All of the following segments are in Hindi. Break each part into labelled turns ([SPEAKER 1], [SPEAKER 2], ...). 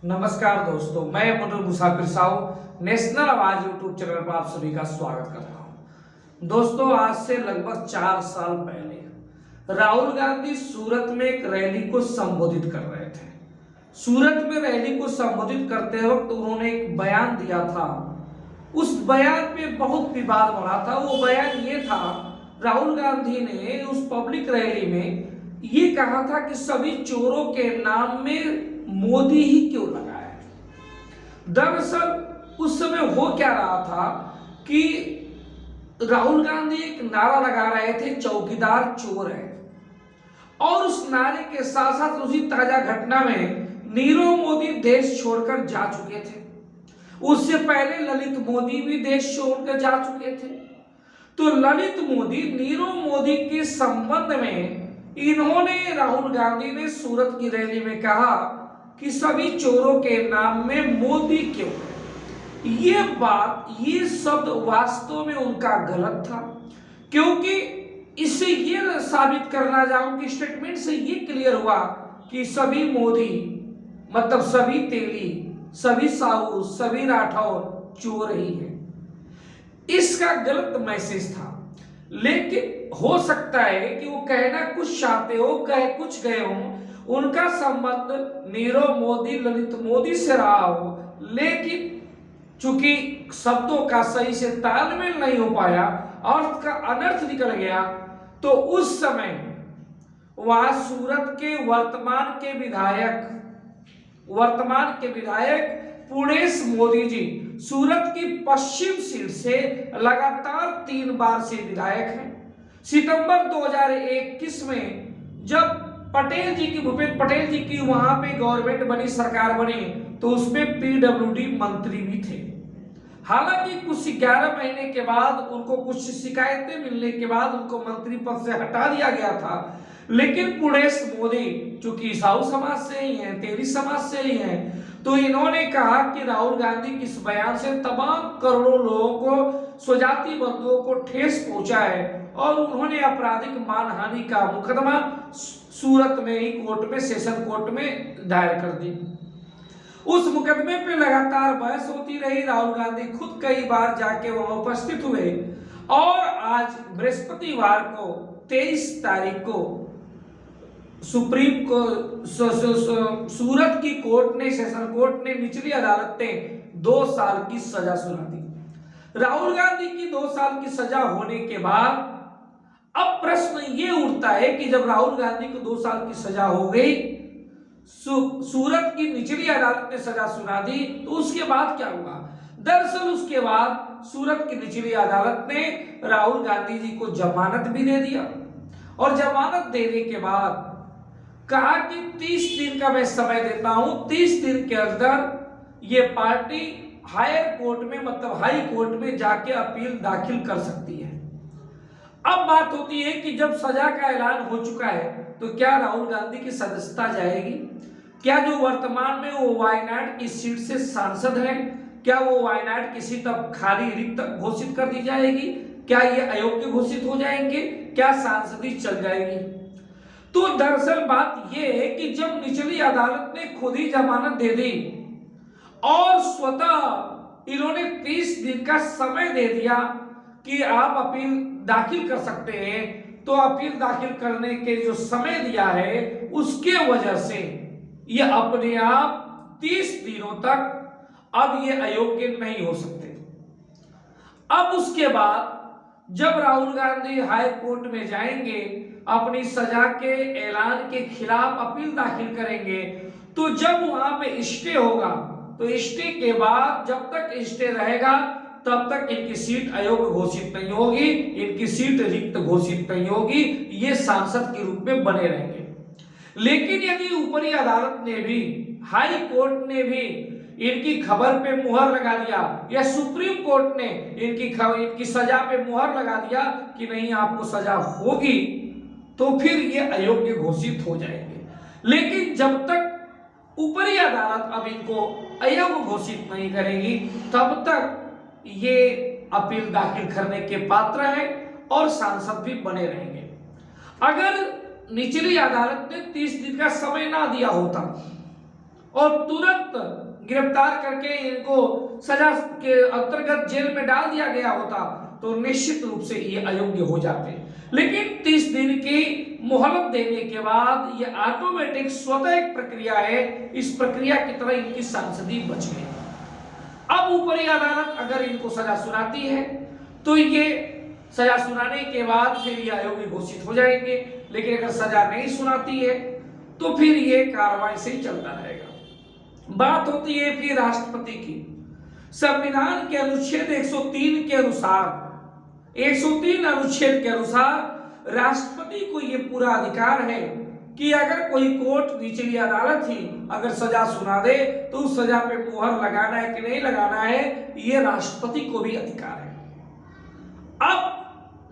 [SPEAKER 1] नमस्कार दोस्तों, मैं अब्दुल मुसाफिर साहू नेशनल आवाज यूट्यूब चैनल पर आप सभी का स्वागत करता हूं। दोस्तों, आज से लगभग 4 साल पहले राहुल गांधी सूरत में एक रैली को संबोधित कर रहे थे। सूरत में रैली को संबोधित करते वक्त उन्होंने एक बयान दिया था। उस बयान पे बहुत विवाद बढ़ा था। वो बयान ये था, राहुल गांधी ने उस पब्लिक रैली में ये कहा था कि सभी चोरों के नाम में मोदी ही क्यों लगा है। दरअसल उस समय हो क्या रहा था कि राहुल गांधी एक नारा लगा रहे थे, चौकीदार चोर है, और उस नारे के साथ साथ उसी ताजा घटना में नीरव मोदी देश छोड़कर जा चुके थे। उससे पहले ललित मोदी भी देश छोड़कर जा चुके थे। तो ललित मोदी, नीरव मोदी के संबंध में इन्होंने, राहुल गांधी ने सूरत की रैली में कहा कि सभी चोरों के नाम में मोदी क्यों है। ये बात, ये शब्द वास्तव में उनका गलत था, क्योंकि इससे ये साबित करना चाहूं कि स्टेटमेंट से ये क्लियर हुआ कि सभी मोदी मतलब सभी तेली, सभी साहू, सभी राठौर चोर ही है। इसका गलत मैसेज था। लेकिन हो सकता है कि वो कहना कुछ चाहते हो, कह कुछ गए हो, उनका संबंध नीरव मोदी, ललित मोदी से रहा हो, लेकिन चूंकि शब्दों का सही से तालमेल नहीं हो पाया, अर्थ का अनर्थ निकल गया, तो उस समय वहां सूरत के वर्तमान के विधायक पुणेश मोदी जी सूरत की पश्चिम सीट से लगातार 3 बार से विधायक हैं। सितंबर 2021 में जब भूपेंद्र पटेल जी की वहां पे गवर्नमेंट बनी, सरकार बनी, तो उसमें पीडब्ल्यूडी मंत्री भी थे। हालांकि कुछ 11 महीने के बाद उनको कुछ शिकायतें मिलने के बाद उनको मंत्री पद से हटा दिया गया था। लेकिन पुणेश मोदी चूंकि साहू समाज से ही हैं, तेली समाज से ही हैं, तो इन्होंने कहा कि राहुल गांधी के इस बयान से तमाम करोड़ों लोगों को, स्वजाति बंधुओं को ठेस पहुंचा है, और उन्होंने आपराधिक मानहानि का मुकदमा सूरत में ही कोर्ट में, सेशन कोर्ट में दायर कर दी। उस मुकदमे पे लगातार बहस होती रही। राहुल गांधी खुद कई बार जाके वहां उपस्थित हुए, और आज बृहस्पतिवार को 23 तारीख को सुप्रीम को सूरत की कोर्ट ने, सेशन कोर्ट ने, निचली अदालत ने 2 साल की सजा सुना दी। राहुल गांधी की 2 साल की सजा होने के बाद अब प्रश्न ये उठता है कि जब राहुल गांधी को 2 साल की सजा हो गई, सूरत की निचली अदालत ने सजा सुना दी, तो उसके बाद क्या हुआ? दरअसल उसके बाद सूरत की निचली अदालत ने राहुल गांधी जी को जमानत भी दे दिया, और जमानत देने के बाद कहा कि 30 दिन का मैं समय देता हूं, 30 दिन के अंदर ये पार्टी हायर कोर्ट में, मतलब हाई कोर्ट में जाके अपील दाखिल कर सकती है। अब बात होती है कि जब सजा का ऐलान हो चुका है, तो क्या राहुल गांधी की सदस्यता जाएगी? क्या जो वर्तमान में वो वायनाड की सीट से सांसद है, क्या वो वायनाड की सीट अब खाली, रिक्त घोषित कर दी जाएगी? क्या ये अयोग्य घोषित हो जाएंगे? क्या सांसदी चल जाएगी? तो दरअसल बात यह है कि जब निचली अदालत ने खुद ही जमानत दे दी और स्वतः इन्होंने 30 दिन का समय दे दिया कि आप अपील दाखिल कर सकते हैं, तो अपील दाखिल करने के जो समय दिया है, उसके वजह से ये अपने आप 30 दिनों तक अब ये अयोग्य नहीं हो सकते। अब उसके बाद जब राहुल गांधी हाई कोर्ट में जाएंगे, अपनी सजा के ऐलान के खिलाफ अपील दाखिल करेंगे, तो जब वहां पे स्टे होगा, तो स्टे के बाद जब तक स्टे रहेगा, तब तक इनकी सीट अयोग्य घोषित नहीं होगी, इनकी सीट रिक्त घोषित नहीं होगी, ये सांसद के रूप में बने रहेंगे। लेकिन यदि ऊपरी अदालत ने भी, हाई कोर्ट ने भी इनकी खबर पे मुहर लगा दिया, या सुप्रीम कोर्ट ने इनकी सजा पे मुहर लगा दिया कि नहीं आपको सजा होगी, तो फिर ये अयोग्य घोषित हो जाएंगे। लेकिन जब तक ऊपरी अदालत अब इनको अयोग्य घोषित नहीं करेगी, तब तक ये अपील दाखिल करने के पात्र हैं और सांसद भी बने रहेंगे। अगर निचली अदालत ने 30 दिन का समय ना दिया होता, और तुरंत गिरफ्तार करके इनको सजा के अंतर्गत जेल में डाल दिया गया होता तो निश्चित रूप से ये अयोग्य हो जाते। लेकिन 30 दिन की मोहलत देने के बाद ये ऑटोमेटिक स्वतः एक प्रक्रिया है, इस प्रक्रिया की तरह इनकी सांसदी बच गई। अब ऊपरी अदालत अगर इनको सजा सुनाती है तो ये सजा सुनाने के बाद फिर ये अयोग्य घोषित हो जाएंगे, लेकिन अगर सजा नहीं सुनाती है तो फिर ये कार्रवाई से ही चलता रहेगा। बात होती है फिर राष्ट्रपति की। संविधान के अनुच्छेद 103 के अनुसार 103 अनुच्छेद के अनुसार राष्ट्रपति को यह पूरा अधिकार है कि अगर कोई कोर्ट निचली अदालत ही अगर सजा सुना दे तो उस सजा पे मुहर लगाना है कि नहीं लगाना है, यह राष्ट्रपति को भी अधिकार है। अब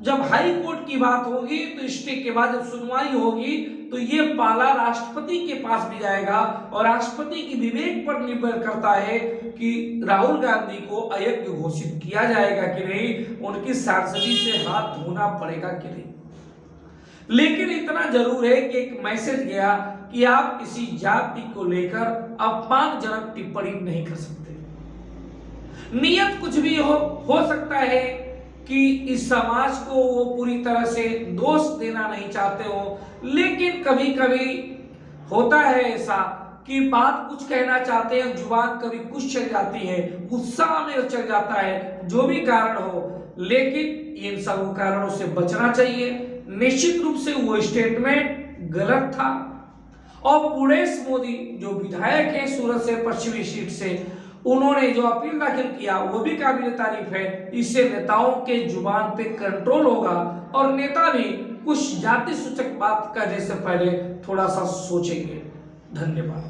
[SPEAKER 1] जब हाई कोर्ट की बात होगी तो स्टे के बाद जब सुनवाई होगी तो ये पाला राष्ट्रपति के पास भी जाएगा और राष्ट्रपति की विवेक पर निर्भर करता है कि राहुल गांधी को अयोग्य घोषित किया जाएगा कि नहीं, उनकी सांसदी से हाथ धोना पड़ेगा कि नहीं। लेकिन इतना जरूर है कि एक मैसेज गया कि आप किसी जाति को लेकर अपमानजनक टिप्पणी नहीं कर सकते। नियत कुछ भी हो सकता है कि इस समाज को वो पूरी तरह से दोष देना नहीं चाहते हो, लेकिन कभी कभी होता है ऐसा कि बात कुछ कहना चाहते हैं, जुबान कभी कुछ चल जाती है, गुस्सा में चल जाता है, जो भी कारण हो, लेकिन इन सब कारणों से बचना चाहिए। निश्चित रूप से वो स्टेटमेंट गलत था और पुणेश मोदी जो विधायक है सूरत से पश्चिमी सीट से, उन्होंने जो अपील दाखिल किया वो भी काबिल तारीफ है। इससे नेताओं के जुबान पे कंट्रोल होगा और नेता भी कुछ जाति सूचक बात करने से पहले थोड़ा सा सोचेंगे। धन्यवाद।